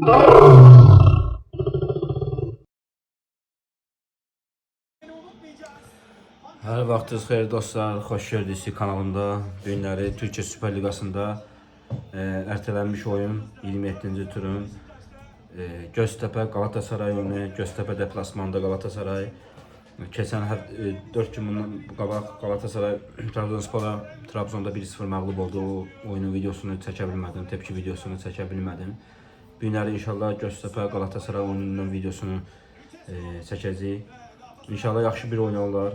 Hər vaxtınız xeyir dostlar, xoş gördük kanalımda. Bu günləri Türkiyə Süper Liqasında ertelənmiş oyun 27-ci turun Göztepe Galatasaray oyunu, Göztepe deplasmanda Galatasaray. Keçən 4 gün bundan qabaq Galatasaray Trabzonda 1-0 məğlub oldu. O oyunun videosunu çəkə bilmədim, tepki videosunu çəkə bilmədim. Bu günləri inşallah Göztepe Galatasaray oyununun videosunu çəkəcəyik. İnşallah yaxşı bir oyun olar.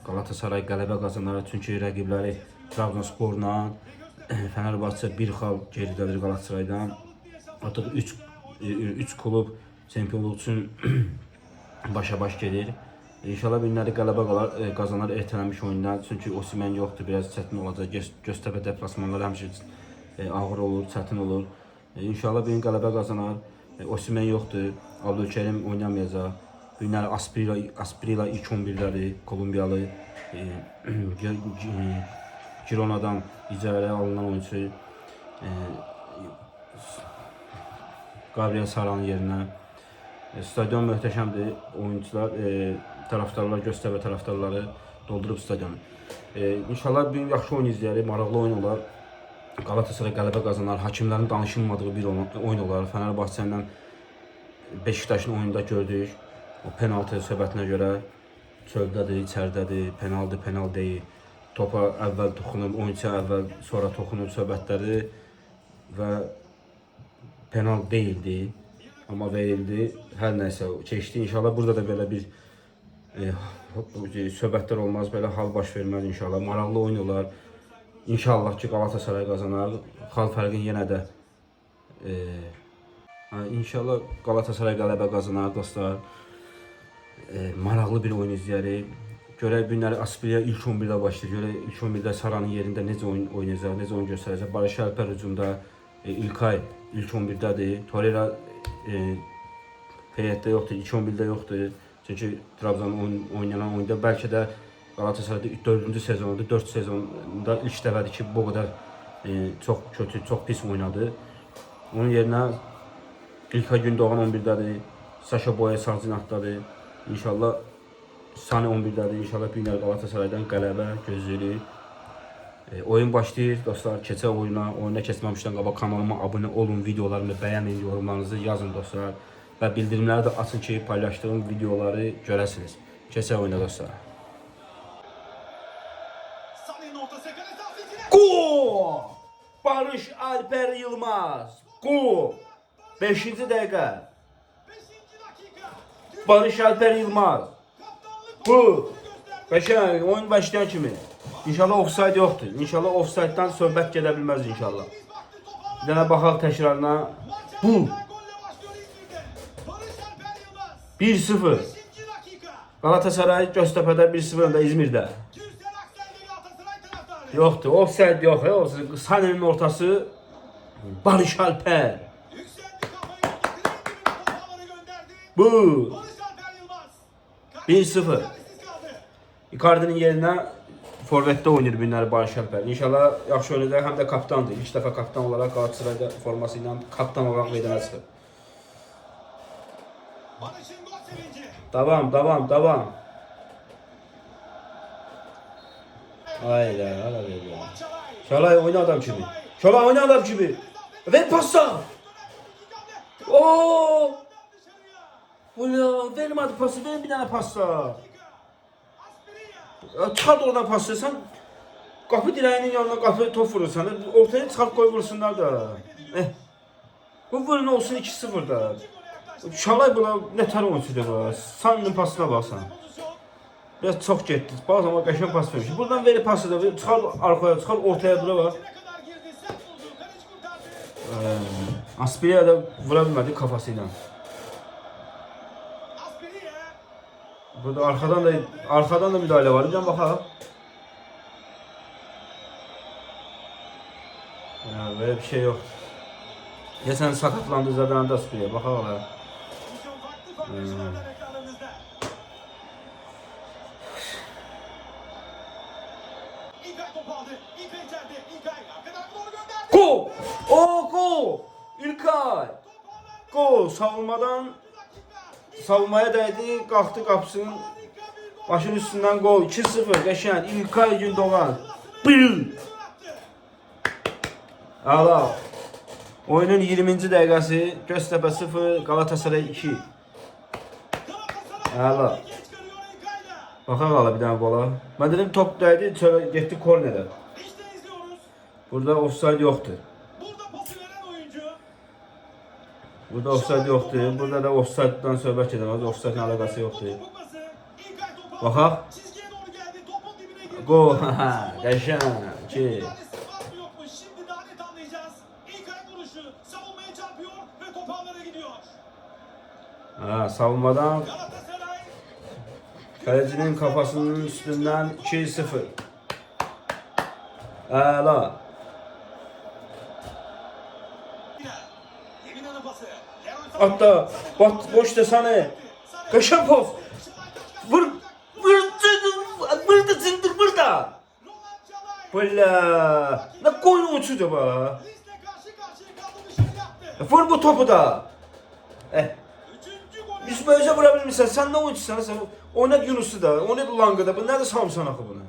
Galatasaray qələbə qazanar, çünki rəqibləri Trabzonsporla Fenerbahçe bir xal geridədir Galatasaraydan. Artıq 3 klub çempionluq üçün başa-baş gedir. İnşallah günləri qələbə qazanar ertelənmiş oyundan, çünki Osimhen yoxdur, biraz çətin olacaq. Göztepe deplasmanları həmişə ağır olur, çətin olur. İnşallah bir gün qələbə qazanar. Osimhen yoxdur, Abdülkerim oynamayacaq. Bu günləri Asprilla ilk 11'dədir, Kolumbiyalı. Girona'dan icarəyə alınan oyuncu Gabriel Saranın yerinə. Stadion möhtəşəmdir. Oyuncular, taraftarlar, Göztepe taraftarları doldurub stadionu. İnşallah bir yaxşı oyun izləyərik, maraqlı oyun olar. Galatasaray qələbə qazanar, hakimlərin danışılmadığı bir oyun olar. Fenerbahçe ilə Beşiktaşın oyunda gördük. O penaltı söhbətinə görə çöldədir, içəridədir, penal deyil. Topa əvvəl toxunub, oyunçuya əvvəl, sonra toxunub söhbətləri və penal deyildi. Amma verildi. Hər nəysə keçdi. İnşallah burada da belə bir söhbətlər olmaz, belə hal baş verməz inşallah. Maraqlı oyun olar. İnşallah ki Galatasaray qazanar. Xal fərqin yenə də İnşallah Galatasaray qələbə qazanar dostlar. Maraqlı bir oyun izləyərik. Görək bu günləri Asprilla ilk 11'də başlayır. Görək ilk 11'də Saranın yerində necə oyun oynayacaq, necə oyun göstərəcək. Barış Alper hücumda, İlkay ilk 11'dədir. Torreira heyətdə yoxdur, ilk 11'də yoxdur. Çünki Trabzon oynanan oyunda bəlkə də Galatasarayda 4-cü sezonunda, 4 sezonda ilk dəfədir ki bu qədər çox kötü, çox pis oynadı. Onun yerinə İlkay Gündoğan 11'dədir. Saşa Boya sağ cinahdadır. İnşallah Sani 11'dədir. İnşallah bir günlər Galatasaraydan qələbə gözləyirik. Oyun başlayır dostlar. Keçə oyuna keçməmişdən qabaq kanalıma abunə olun, videolarımı bəyənin, yorumlarınızı yazın dostlar. Və bildirimləri də açın ki paylaşdığım videoları görəsiniz. Keçə oyuna dostlar. Gol! Barış Alper Yılmaz. Gol! 5-ci dəqiqə. Barış Alper Yılmaz. Bu. Qəşəng oyun başlayan kimi. İnşallah offside yoxdur. İnşallah offside'dan söhbət gedə bilməz inşallah. Bir dənə baxaq təkrarına. Bu. 1-0. Galatasaray Göztepe'də 1-0 da İzmir'də. Yoxdur. Offside yox. Saninin ortası Barış Alper. Bu. 1-0. Icardi'nin yerinə forvetdə oynayır bu günləri Barış Alper. İnşallah yaxşı oynayacaq, həm də kapitandır. İlk dəfə kapitan olaraq Galatasarayda forması ilə kapitan olaraq meydana çıxır. Davam. Hayda, hala verdi. Şalay oyna adam kimi. Ver pası. Oo! Vermedi pası, verin bir tane pası. Çıxart oradan pası, sen qapı dirəyinin yanına qapı top vurursan, ortaya çıxart qoy vursunlar da. Bu vurun olsun 2-0 da. Şalay buna nətər oyuncudur bu. Sanının pasına baxsan. Biraz çox getdi. Bazı ama qəşəng pas vermiş. Buradan verip pası da çıxar arxaya, çıxar ortaya dura var. Asprilla da vura bilmədi kafasıyla. Burada arkadan da müdahale var. Bir bakalım. Ya böyle bir şey yok. Ya sen sakatlandı zaten Asprilla. Bakalım. Gol! Oh gol! İlkay! Gol. Savunmaya dəydi. Qalxdı qapısının başının üstündən gol. 2-0. Qəşəng. İlkay Gündoğan. Bıl. Ala. Oyunun 20-ci dəqiqəsi. Göztepe 0, Galatasaray 2. Ala. Baxaq ala bir dənə qola. Mən dedim top dəydi, sonra getdi kornerə. Burada offside yoxdur. Burada offside yoxdur. Burada da offside'dan söhbət edəməz. Offside-la əlaqəsi yoxdur. Baxaq. Gol. Qəşəng. 2. Ha, savunmadan kalecinin kafasının üstünden 2-0. Ala. Hatta bak boş desene. Kaşan poz. Vur. Burada zindir burada. Böyle. Ne koyun uçuyor ba. Vur bu topu da. Biz böylece vurabilmişsən. Sen ne oyuncusan? Sen oynat Yunus'u da, oynat Ulang'ı da. Bu nerede Samsun akı bunu?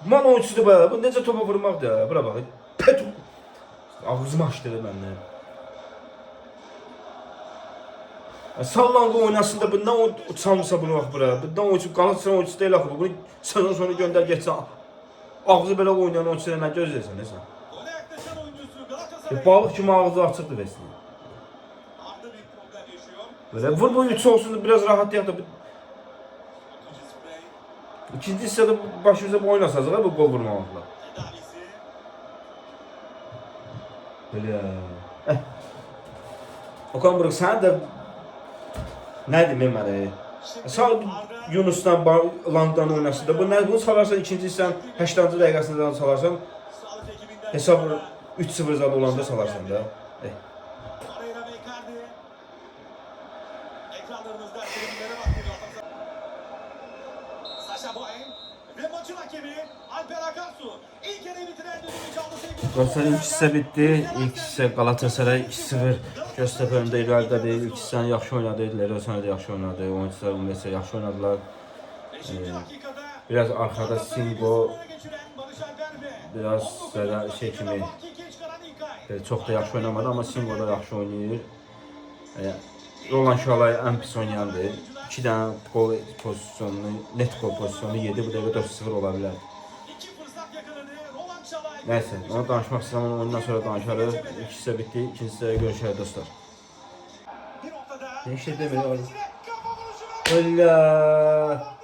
Man oyuncusu da bu necə topa vurmaq da. Bura bax. Pet. Ağzımı açdı məndən. Sallangı oynasın da bundan Samsun'a bunu bax bura. Bundan oyuncu Galatasaray oyuncusu deyil axı bu. Bunu sezon sonu göndər getsən. Ağzı belə oynayan oyunculara nə gözləyirsən sən? Balıq kimi ağzı açıqdır bəs. Böyle vur bu 3 olsun biraz rahat yap da. İkinci hissede başımıza bu oynasacaq bu gol vurmamakla. Böyle. Okan Buruk sen de neydi bilmedi. Sağ Yunus'tan Lang'dan oynasın da. Bu ne bunu salarsan ikinci hissen 80. dəqiqəsindən salarsan hesab 3-0 zad olanda salarsan da. Galatasaray ilk hissə bitdi. İlk hissə Galatasaray 2-0 Göztepe önündə irəlidədir. İlk hissəni yaxşı oynadı. Leroy da yaxşı oynadı. Oyuncular ümumiyyətlə yaxşı oynadılar. Biraz arkada Singo biraz şey kimi çox da yaxşı oynamadı amma Singo da yaxşı oynayır. Roland Şalay ən pis oynayandı. 2 dənə gol pozisyonunu, net gol pozisyonunu yedi. Bu dəqiqə 4-0 ola bilər. Neyse, onu danışmaq istəyirəm, ondan sonra danışarıq. İlk hissə bitdi, ikinci hissəyə görüşərək dostlar. Ne şey demir oğlum. Allah.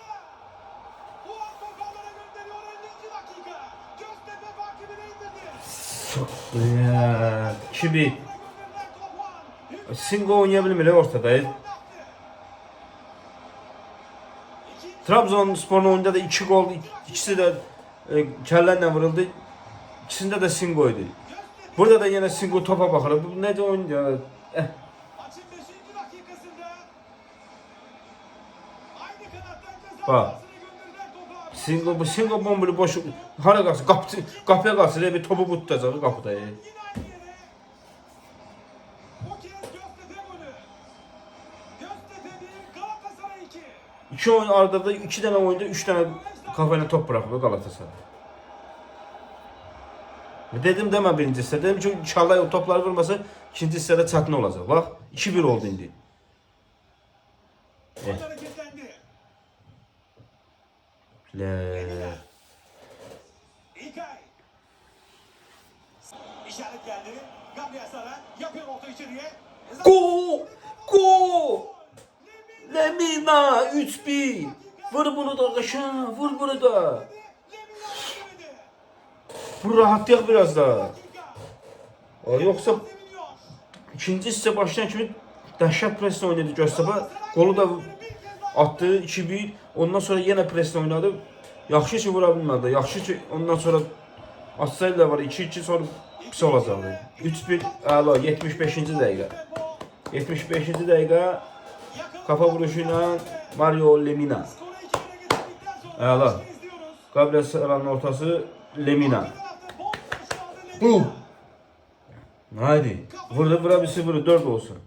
Ya, 2-1. Singo oynayabilmeli ortada. Trabzonspor'un oyunda da 2 gol, ikisi de kəllərlə vuruldu. İkisində də Singo'ydu. Burada da yine Singo topa bakır. Bu ne de oyun ya? Bak. Singo bombulu boş. Hara qalsın? Qapıya qalsın. Bir topu tutacaq qapıda. İki oyun arada 2 tane oyunda 3 tane kafayla top bırakıyor Galatasaray. Dedim deme birinci hissədə. Dedim ki inşallah o topları vurmasa ikinci hissədə çətin olacaq. Bax 2-1 oldu indi. Go! Go! Lemina 3-1. Vur bunu da Qaşan, vur bunu da. Bu rahatlıq biraz da. Yoksa ikinci hissə başlayan kimi dəhşət preslə oynadı Göztepe. Golu da attı 2-1. Ondan sonra yenə preslə oynadı. Yaxşı ki vura bilmədi. Yaxşı ki ondan sonra atsaydı var 2-2 sonra pis olacaqdı. 3-1 əla 75-ci dəqiqə. 75-ci dəqiqə kafa vuruşu ilə Mario Lemina. Əla. Gabriel Sara'nın ortası Lemina. Bu. Haydi. Vurdu, vura bilsin, vurdu. 4 olsun.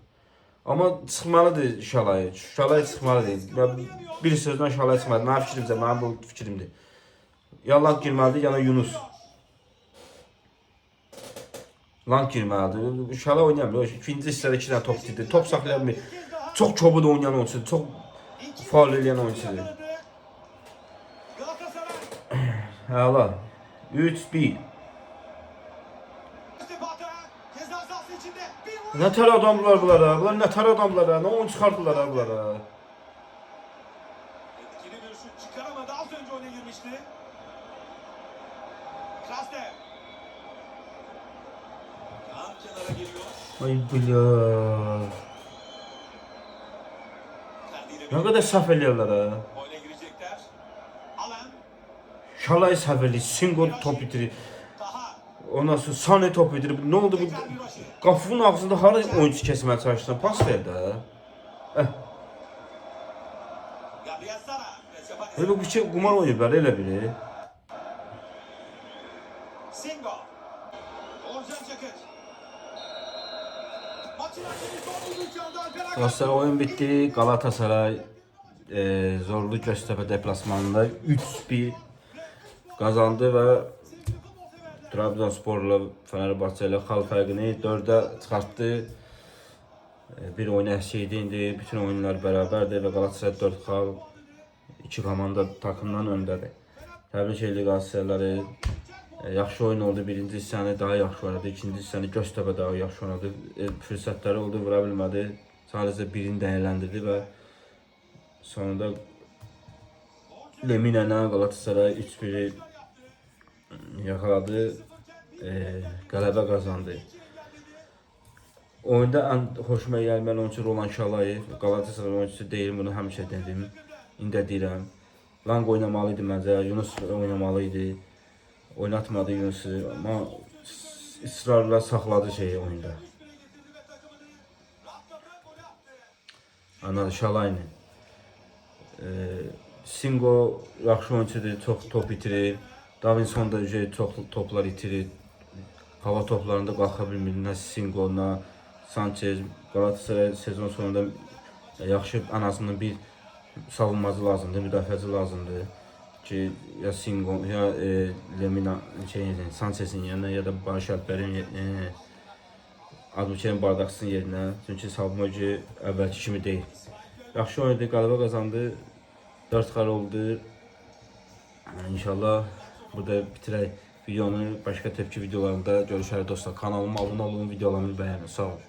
Ama çıxmalıdır Şalay. Şalay çıxmalıdır. Bir sözdən Şalay çıxmalıdır. Mənim fikrimcə, mənim bu fikrimdir. Ya Lang girməlidir, ya da Yunus. Lang girməlidir. Şalay oynayamıyor. İkinci hissədə 2 dənə top itirdi. Top saxlayamıyor. Çox kobud oynayan oyuncudur. Çox faul edən oyuncudur. Hala. 3-1. Ne tər adamlar bunlara? Bunlar ne tər adamlara? Ne oyun çıxardılar ha bunlara? Etkili bir şut çıkaramadı. Az önce oyuna girmişti. Kraster. Kaan kenara geliyor. Ay billah. Ne kadar səhv eləyirlər ha. Oyuna girecekler. Alan. Şalay səhv eləyir. Singo top itirir. Taha. Ondan sonra Sane top itirir. Ne oldu bu? Tekrar bir başı. Qapının ağzında hara oyuncu kəsməyə çalışdı? Pas ver də. Gabriel Sara. Pres yapan Elə bu şey qumar oynayıblar elə biri. Singo. Oğuzhan Çakır. Maçın hakemi son düdüğü çaldı. Alper Akan. Galatasaray oyun bitti. Galatasaray Zorlu Göztepe deplasmanında 3-1 kazandı və Trabzonsporla Fenerbahçe ilə xal fərqini 4-ə çıxartdı. Bir oyun əksik idi. İndi bütün oyunlar bərabərdir və Galatasaray 4 xal, 2 komanda takımdan öndədir. Təbrik edirəm Galatasarayları. Yaxşı oyun oldu. Birinci hissəni daha yaxşı oynadı. İkinci hissəni Göztepe daha yaxşı oynadı. Fürsətləri oldu, vura bilmədi. Sadəcə birini dəyərləndirdi və sonunda Lemina ilə Galatasaray 3-1 yakaladı. Qələbə qazandı. Oyunda ən xoşuma gəlməyən oyuncu Roland Şalayev. Galatasaray oyuncusu deyil, bunu həmişə dedim. İndi də deyirəm. Lang oynamalıydı məncə, Yunus oynamalıydı. Oynatmadı Yunus'u ama ısrarla saxladı şeyi oyunda. Anladı Şalayni. Singo yaxşı oyuncudur, çox top itirir. Davinson da çox toplar itirir. Hava toplarında qalxa bilmir. Nə Singo, nə Sanchez. Galatasaray sezon sonunda yaxşı ən azından bir savunmacı lazımdır, müdafiəci lazımdır ki ya Singo ya Lemina Sanchez'in yerine ya da Barış Alper'in Abdülkerim Bardakçı'nın yerine. Çünkü savunmacı əvvəlki kimi deyil. Yaxşı oynadı, qələbə qazandı. 4 xal oldu. İnşallah burada bitirək videonu. Başqa tepki videolarında görüşərik dostlar. Kanalıma abunə olun, videolarımı bəyənin. Sağ olun.